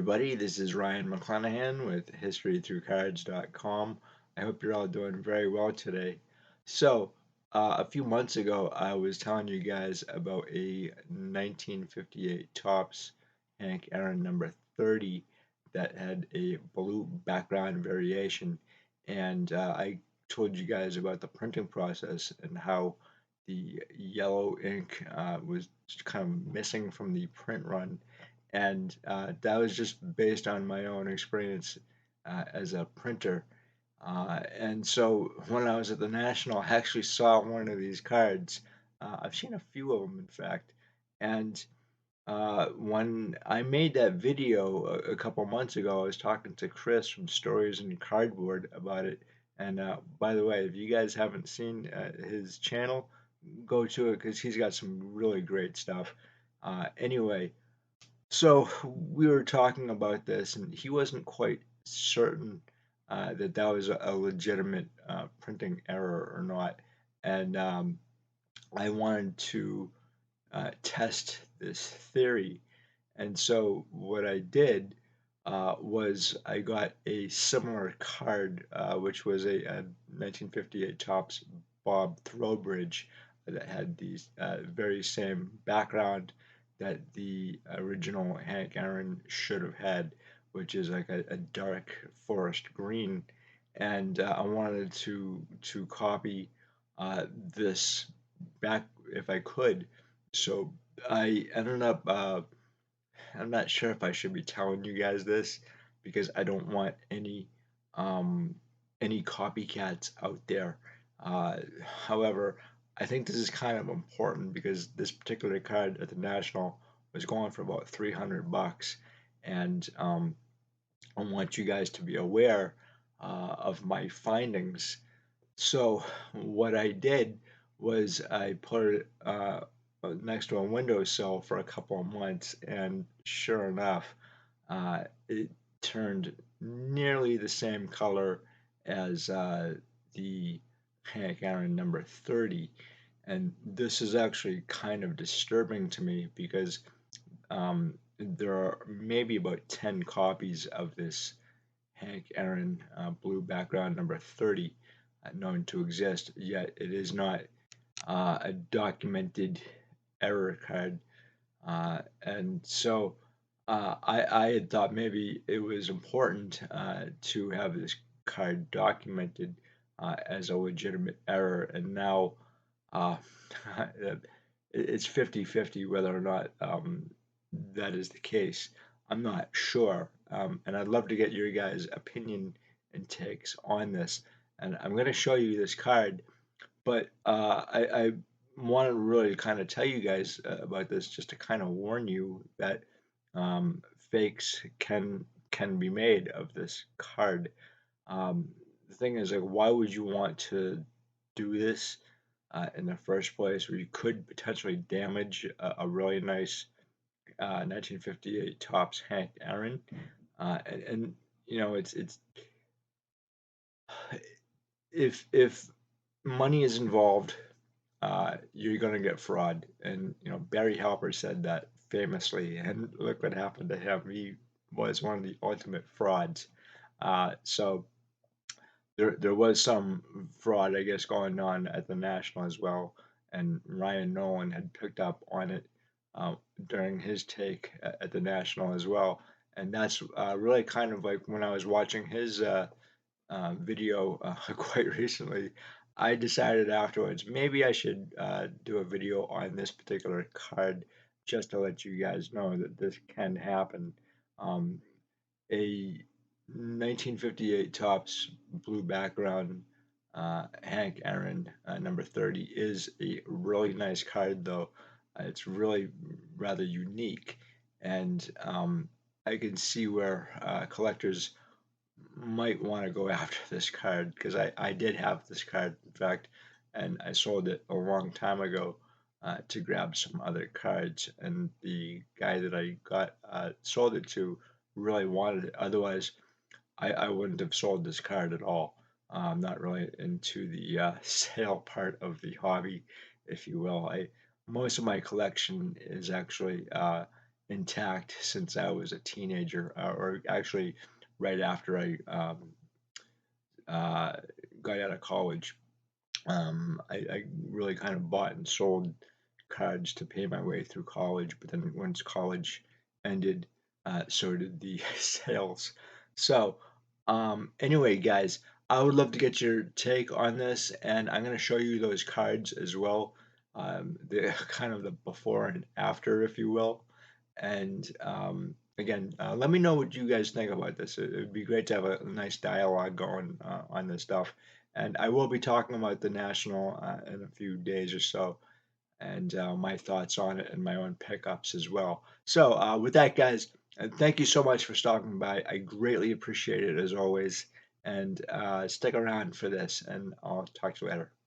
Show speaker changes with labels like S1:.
S1: everybody, this is Ryan McClanahan with historythroughcards.com. I hope you're all doing very well today. A few months ago, I was telling you guys about a 1958 Topps Hank Aaron number 30 that had a blue background variation, and I told you guys about the printing process and how the yellow ink was kind of missing from the print run, and that was just based on my own experience as a printer. And so when I was at the National, I actually saw one of these cards. I've seen a few of them, in fact. And when I made that video a couple months ago, I was talking to Chris from Stories in Cardboard about it. And by the way, if you guys haven't seen his channel, go to it because he's got some really great stuff. Anyway, so we were talking about this, and he wasn't quite certain that that was a legitimate printing error or not. And I wanted to test this theory. And so what I did was I got a similar card, which was a 1958 Topps Bob Throwbridge that had these very same background that the original Hank Aaron should have had, which is like a dark forest green. And I wanted to copy this back if I could. So I ended up I'm not sure if I should be telling you guys this because I don't want um, any copycats out there. Uh, However, I think this is kind of important because this particular card at the National was going for about 300 bucks, and I want you guys to be aware of my findings. So what I did was I put it next to a windowsill for a couple of months, and sure enough, it turned nearly the same color as the Hank Aaron number 30. And this is actually kind of disturbing to me because there are maybe about 10 copies of this Hank Aaron blue background number 30 known to exist, yet it is not a documented error card. And so I had thought maybe it was important to have this card documented as a legitimate error, and now uh, it's 50-50 whether or not that is the case. I'm not sure, and I'd love to get your guys' opinion and takes on this. And I'm going to show you this card, but I want to really kind of tell you guys about this just to kind of warn you that um, fakes can be made of this card. The thing is, like, why would you want to do this in the first place, where you could potentially damage a really nice 1958 Topps Hank Aaron? And you know, it's if money is involved, you're going to get fraud. And you know, Barry Halper said that famously, and look what happened to him. He was one of the ultimate frauds. So there was some fraud, I guess, going on at the National as well, and Ryan Nolan had picked up on it uh, during his take at the National as well. And that's really kind of like when I was watching his video quite recently. I decided afterwards maybe I should do a video on this particular card just to let you guys know that this can happen. Um, a 1958 Topps blue background Hank Aaron number 30 is a really nice card, though. It's really rather unique, and I can see where collectors might want to go after this card because I did have this card, in fact, and I sold it a long time ago to grab some other cards. And the guy that I got sold it to really wanted it. Otherwise, I wouldn't have sold this card at all. I'm not really into the sale part of the hobby, if you will. Most of my collection is actually intact since I was a teenager, or actually right after I uh, got out of college. I really kind of bought and sold cards to pay my way through college, but then once college ended, so did the sales. So, anyway, guys, I would love to get your take on this, and I'm going to show you those cards as well. The kind of the before and after, if you will. And again, let me know what you guys think about this. It would be great to have a nice dialogue going on this stuff. And I will be talking about the National in a few days or so, and my thoughts on it and my own pickups as well. So, with that, guys, thank you so much for stopping by. I greatly appreciate it as always. And stick around for this, and I'll talk to you later.